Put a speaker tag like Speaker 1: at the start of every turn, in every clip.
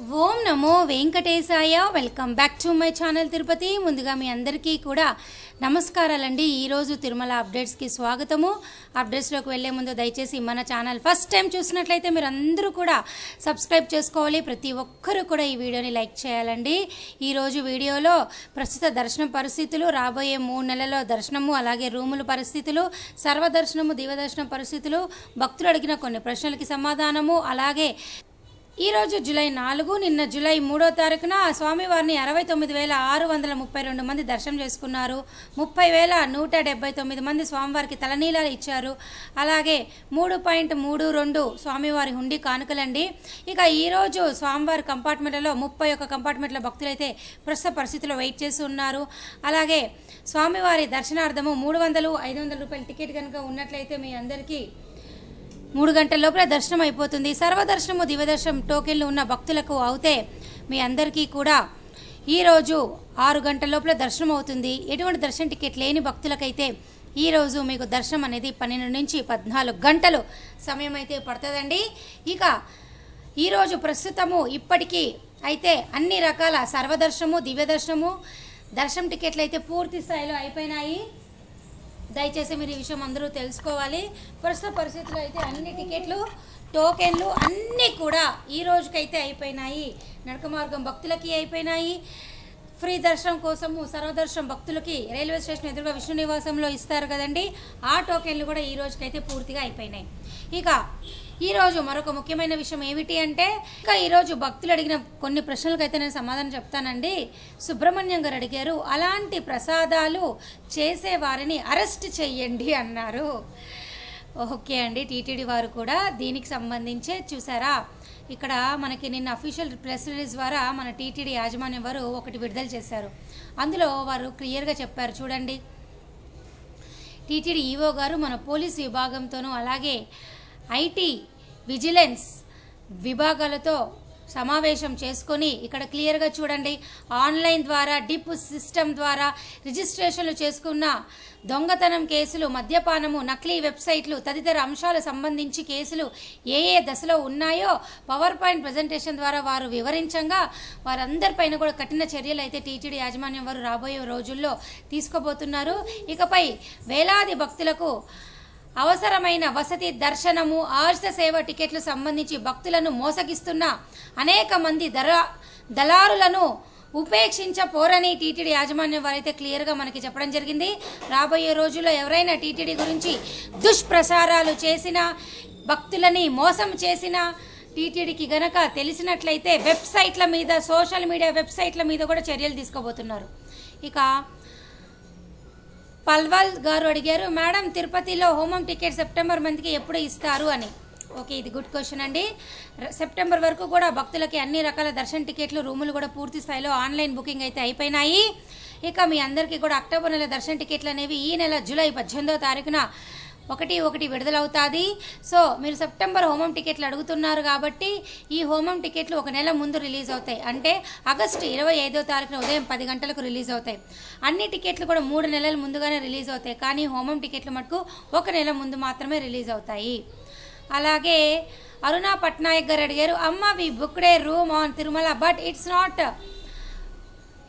Speaker 1: Om Namo Venkatesaya. Welcome back to my channel Tirupati. ముందుగా మీ అందరికీ కూడా నమస్కారాలండి. ఈరోజు తిరుమల అప్డేట్స్కి స్వాగతము. అప్డేట్స్లోకి వెళ్ళే ముందు దయచేసి మన ఛానల్ ఫస్ట్ టైం చూసినట్లయితే మీరు అందరూ కూడా సబ్స్క్రైబ్ చేసుకోవాలి. ప్రతి ఒక్కరూ కూడా ఈ వీడియోని లైక్ చేయాలండి. ఈరోజు వీడియోలో ప్రస్తుత దర్శనం పరిస్థితులు, రాబోయే 3 నెలల్లో దర్శనము, అలాగే రూముల పరిస్థితులు, సర్వదర్శనము, దివ్యదర్శనం పరిస్థితులు, భక్తులు అడిగిన కొన్ని ప్రశ్నలకి సమాధానము, అలాగే ఈరోజు జూలై 4, నిన్న జూలై 3వ తారీఖున స్వామివారిని 69,632 మంది దర్శనం చేసుకున్నారు. 30,179 మంది స్వామివారికి తలనీలాలు ఇచ్చారు. అలాగే 3.32 స్వామివారి హుండీ కానుకలండి. ఇక ఈరోజు స్వామివారి కంపార్ట్మెంట్లలో 31 కంపార్ట్మెంట్ల భక్తులైతే ప్రస్తుత పరిస్థితిలో వెయిట్ చేసి ఉన్నారు. అలాగే స్వామివారి దర్శనార్థము 300, 500 రూపాయల టికెట్ కనుక ఉన్నట్లయితే మీ అందరికీ 3 గంటల లోపల దర్శనం అయిపోతుంది. సర్వదర్శనము, దివ్యదర్శనం టోకెన్లు ఉన్న భక్తులకు అవుతే మీ అందరికీ కూడా ఈరోజు 6 గంటల లోపల దర్శనం అవుతుంది. ఎటువంటి దర్శన టికెట్ లేని భక్తులకైతే ఈరోజు మీకు దర్శనం అనేది 12 నుంచి 14 గంటలు సమయం అయితే పడుతుందండి. ఇక ఈరోజు ప్రస్తుతము ఇప్పటికీ అయితే అన్ని రకాల సర్వదర్శనము, దివ్యదర్శనము దర్శనం టికెట్లు అయితే పూర్తి స్థాయిలో అయిపోయినాయి. దయచేసి మీరు ఈ విషయం అందరూ తెలుసుకోవాలి. ప్రస్తుత పరిస్థితుల్లో అయితే అన్ని టికెట్లు, టోకెన్లు అన్నీ కూడా ఈ రోజుకైతే అయిపోయినాయి. నడక మార్గం భక్తులకి అయిపోయినాయి. ఫ్రీ దర్శనం కోసము సర్వదర్శనం భక్తులకి రైల్వే స్టేషన్ ఎదురుగా విష్ణు నివాసంలో ఇస్తారు కదండి, ఆ టోకెన్లు కూడా ఈ రోజుకైతే పూర్తిగా అయిపోయినాయి. ఇక ఈరోజు మరొక ముఖ్యమైన విషయం ఏమిటి అంటే, ఇక ఈరోజు భక్తులు అడిగిన కొన్ని ప్రశ్నలకైతే నేను సమాధానం చెప్తానండి. సుబ్రహ్మణ్యం గారు అడిగారు, అలాంటి ప్రసాదాలు చేసేవారిని అరెస్ట్ చెయ్యండి అన్నారు. ఓకే అండి, టీటీడీ వారు కూడా దీనికి సంబంధించే చూసారా, ఇక్కడ మనకి నిన్న అఫీషియల్ ప్రెస్ రిలీజ్ ద్వారా మన టీటీడీ యాజమాన్యం వారు ఒకటి విడుదల చేశారు. అందులో వారు క్లియర్గా చెప్పారు చూడండి. టీటీడీ ఈవో గారు మన పోలీస్ విభాగంతోనూ అలాగే ఐటీ, విజిలెన్స్ విభాగాలతో సమావేశం చేసుకొని ఇక్కడ క్లియర్గా చూడండి, ఆన్లైన్ ద్వారా డిప్ సిస్టమ్ ద్వారా రిజిస్ట్రేషన్లు చేసుకున్న దొంగతనం కేసులు, మద్యపానము, నకిలీ వెబ్సైట్లు తదితర అంశాలకు సంబంధించి కేసులు ఏ దశలో ఉన్నాయో పవర్ పాయింట్ ప్రజెంటేషన్ ద్వారా వారు వివరించగా వారందరిపైన కూడా కఠిన చర్యలు అయితే టీటీడీ యాజమాన్యం వారు రాబోయే రోజుల్లో తీసుకోబోతున్నారు. ఇకపై వేలాది భక్తులకు అవసరమైన వసతి, దర్శనము, ఆర్జిత సేవ టికెట్లు సంబంధించి భక్తులను మోసగిస్తున్న అనేక మంది దళారులను ఉపేక్షించపోరని టీటీడీ యాజమాన్యం వారైతే క్లియర్గా మనకి చెప్పడం జరిగింది. రాబోయే రోజుల్లో ఎవరైనా టీటీడీ గురించి దుష్ప్రచారాలు చేసినా, భక్తులని మోసం చేసినా టీటీడీకి గనక తెలిసినట్లయితే వెబ్సైట్ల మీద, సోషల్ మీడియా వెబ్సైట్ల మీద కూడా చర్యలు తీసుకోబోతున్నారు. ఇక పల్వాల్ గారు అడిగారు, మేడం తిరుపతిలో హోమం టికెట్ సెప్టెంబర్ మంత్కి ఎప్పుడు ఇస్తారు అని. ఓకే, ఇది గుడ్ క్వశ్చన్ అండి. సెప్టెంబర్ వరకు కూడా భక్తులకి అన్ని రకాల దర్శన టికెట్లు, రూములు కూడా పూర్తి స్థాయిలో ఆన్లైన్ బుకింగ్ అయితే అయిపోయినాయి. ఇక మీ అందరికీ కూడా అక్టోబర్ నెల దర్శన టికెట్లు అనేవి ఈ నెల జూలై 18వ తారీఖున 1/1 విడుదలవుతుంది. సో మీరు సెప్టెంబర్ హోమం టికెట్లు అడుగుతున్నారు కాబట్టి ఈ హోమం టికెట్లు 1 నెల ముందు రిలీజ్ అవుతాయి. అంటే ఆగస్టు 25వ తారీఖున ఉదయం 10 గంటలకు రిలీజ్ అవుతాయి. అన్ని టికెట్లు కూడా 3 నెలల ముందుగానే రిలీజ్ అవుతాయి. కానీ హోమం టికెట్లు మటుకు 1 నెల ముందు మాత్రమే రిలీజ్ అవుతాయి. అలాగే అరుణా పట్నాయక్ గారు అడిగారు, అమ్మ we booked a room on Tirumala but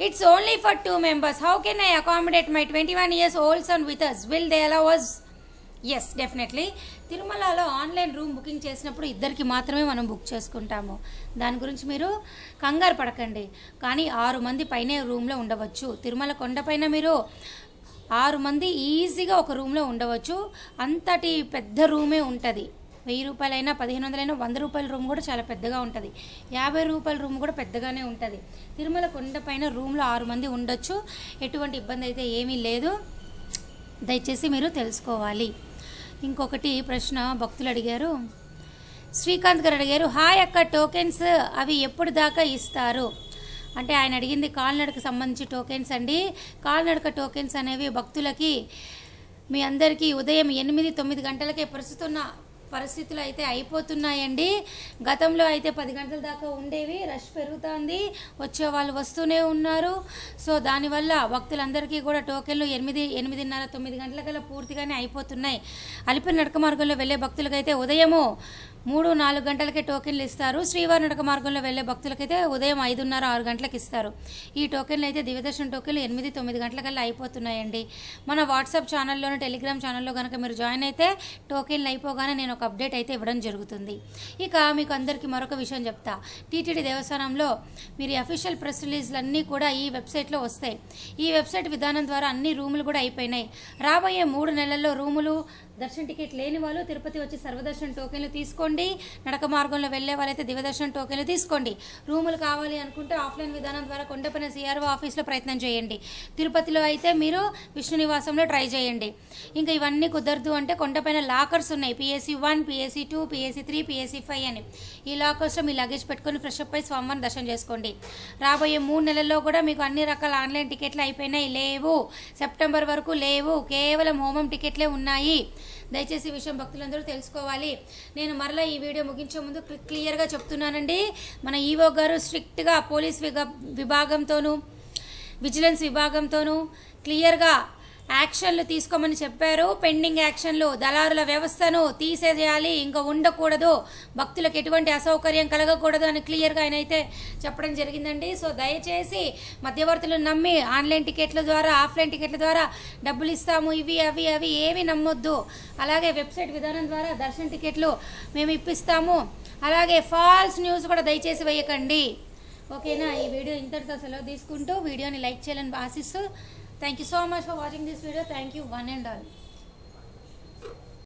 Speaker 1: it's only for 2 members. How can I accommodate my 21 years old son with us? Will they allow us? Yes, definitely. తిరుమలలో ఆన్లైన్ రూమ్ బుకింగ్ చేసినప్పుడు ఇద్దరికి మాత్రమే మనం బుక్ చేసుకుంటాము. దాని గురించి మీరు కంగారు పడకండి. కానీ 6 మంది పైనే రూమ్లో ఉండవచ్చు. తిరుమల కొండపైన మీరు 6 మంది ఈజీగా ఒక రూమ్లో ఉండవచ్చు. అంతటి పెద్ద రూమే ఉంటుంది. 1000 రూపాయలైనా, 1500 100 రూపాయల రూమ్ కూడా చాలా పెద్దగా ఉంటుంది. 50 రూపాయల రూమ్ కూడా పెద్దగానే ఉంటుంది. తిరుమల కొండపైన రూమ్లో 6 మంది ఉండొచ్చు. ఎటువంటి ఇబ్బంది అయితే ఏమీ లేదు. దయచేసి మీరు తెలుసుకోవాలి. ఇంకొకటి ప్రశ్న భక్తులు అడిగారు, శ్రీకాంత్ గారు అడిగారు, హాయ్ అక్క టోకెన్స్ అవి ఎప్పుడు దాకా ఇస్తారు అంటే ఆయన అడిగింది కాలినడక సంబంధించి టోకెన్స్ అండి. కాలినడక టోకెన్స్ అనేవి భక్తులకి మీ అందరికీ ఉదయం 8-9 గంటలకే పరిస్థితులు అయితే అయిపోతున్నాయండి. గతంలో అయితే 10 గంటల దాకా ఉండేవి. రష్ పెరుగుతుంది, వచ్చే వాళ్ళు వస్తూనే ఉన్నారు. సో దానివల్ల భక్తులందరికీ కూడా టోకెన్లు 8-9 గంటలకల్లా పూర్తిగానే అయిపోతున్నాయి. అలిపిరి నడక మార్గంలో వెళ్ళే భక్తులకైతే ఉదయము 3-4 గంటలకే టోకెన్లు ఇస్తారు. శ్రీవారి నడక మార్గంలో వెళ్ళే భక్తులకైతే ఉదయం 5:30-6 గంటలకు ఇస్తారు. ఈ టోకెన్లు అయితే దివ్యదర్శన టోకెన్లు 8-9 గంటలకల్లా అయిపోతున్నాయండి. మన వాట్సాప్ ఛానల్లోను టెలిగ్రామ్ ఛానల్లో కనుక మీరు జాయిన్ అయితే టోకెన్లు అయిపోగానే నేను ఒక అప్డేట్ అయితే ఇవ్వడం జరుగుతుంది. ఇక మీకు అందరికీ మరొక విషయం చెప్తా. టీటీడీ దేవస్థానంలో మీరు అఫీషియల్ ప్రెస్ రిలీజ్లు అన్నీ కూడా ఈ వెబ్సైట్లో వస్తాయి. ఈ వెబ్సైట్ విధానం ద్వారా అన్ని రూములు కూడా అయిపోయినాయి. రాబోయే 3 నెలల్లో రూములు దర్శన టికెట్ లేని వాళ్ళు తిరుపతి వచ్చి సర్వదర్శన టోకెన్లు తీసుకోండి. నడక మార్గంలో వెళ్ళే వాళ్ళైతే దివ్యదర్శన టోకెన్లు తీసుకోండి. రూములు కావాలి అనుకుంటే ఆఫ్లైన్ విధానం ద్వారా కొండపైన సిఆర్ఓ ఆఫీస్లో ప్రయత్నం చేయండి. తిరుపతిలో అయితే మీరు విష్ణు నివాసంలో ట్రై చేయండి. ఇంకా ఇవన్నీ కుదరదు అంటే కొండపైన లాకర్స్ ఉన్నాయి. PSC 1, PSC 2, PSC 3, PSC 5 అని. ఈ లాకర్స్లో మీ లగేజ్ పెట్టుకొని ఫ్రెష్ అప్ అయి స్వామివారిని దర్శనం చేసుకోండి. రాబోయే 3 నెలల్లో కూడా మీకు అన్ని రకాల ఆన్లైన్ టికెట్లు అయిపోయినాయి. లేవు, సెప్టెంబర్ వరకు లేవు. కేవలం హోమం టికెట్లే ఉన్నాయి. దయచేసి ఈ విషయం భక్తులందరూ తెలుసుకోవాలి. నేను మరలా ఈ వీడియో ముగించే ముందు క్లియర్గా చెప్తున్నానండి. మన ఈవో గారు స్ట్రిక్ట్గా పోలీస్ విభాగంతోనూ విజిలెన్స్ విభాగంతోనూ క్లియర్గా యాక్షన్లు తీసుకోమని చెప్పారు. పెండింగ్ యాక్షన్లు, దళారుల వ్యవస్థను తీసేయాలి, ఇంకా ఉండకూడదు, భక్తులకు ఎటువంటి అసౌకర్యం కలగకూడదు అని క్లియర్గా ఆయన అయితే చెప్పడం జరిగిందండి. సో దయచేసి మధ్యవర్తులను నమ్మి ఆన్లైన్ టికెట్ల ద్వారా ఆఫ్లైన్ టికెట్ల ద్వారా డబ్బులు ఇస్తాము ఇవి అవి ఏవి నమ్మొద్దు. అలాగే వెబ్సైట్ విధానం ద్వారా దర్శన టికెట్లు మేము ఇప్పిస్తాము. అలాగే ఫాల్స్ న్యూస్ కూడా దయచేసి వేయకండి. ఓకేనా? ఈ వీడియో ఇంతటితో సెలవు తీసుకుంటూ వీడియోని లైక్ చేయాలని ఆశిస్తూ thank you so much for watching this video. Thank you one and all.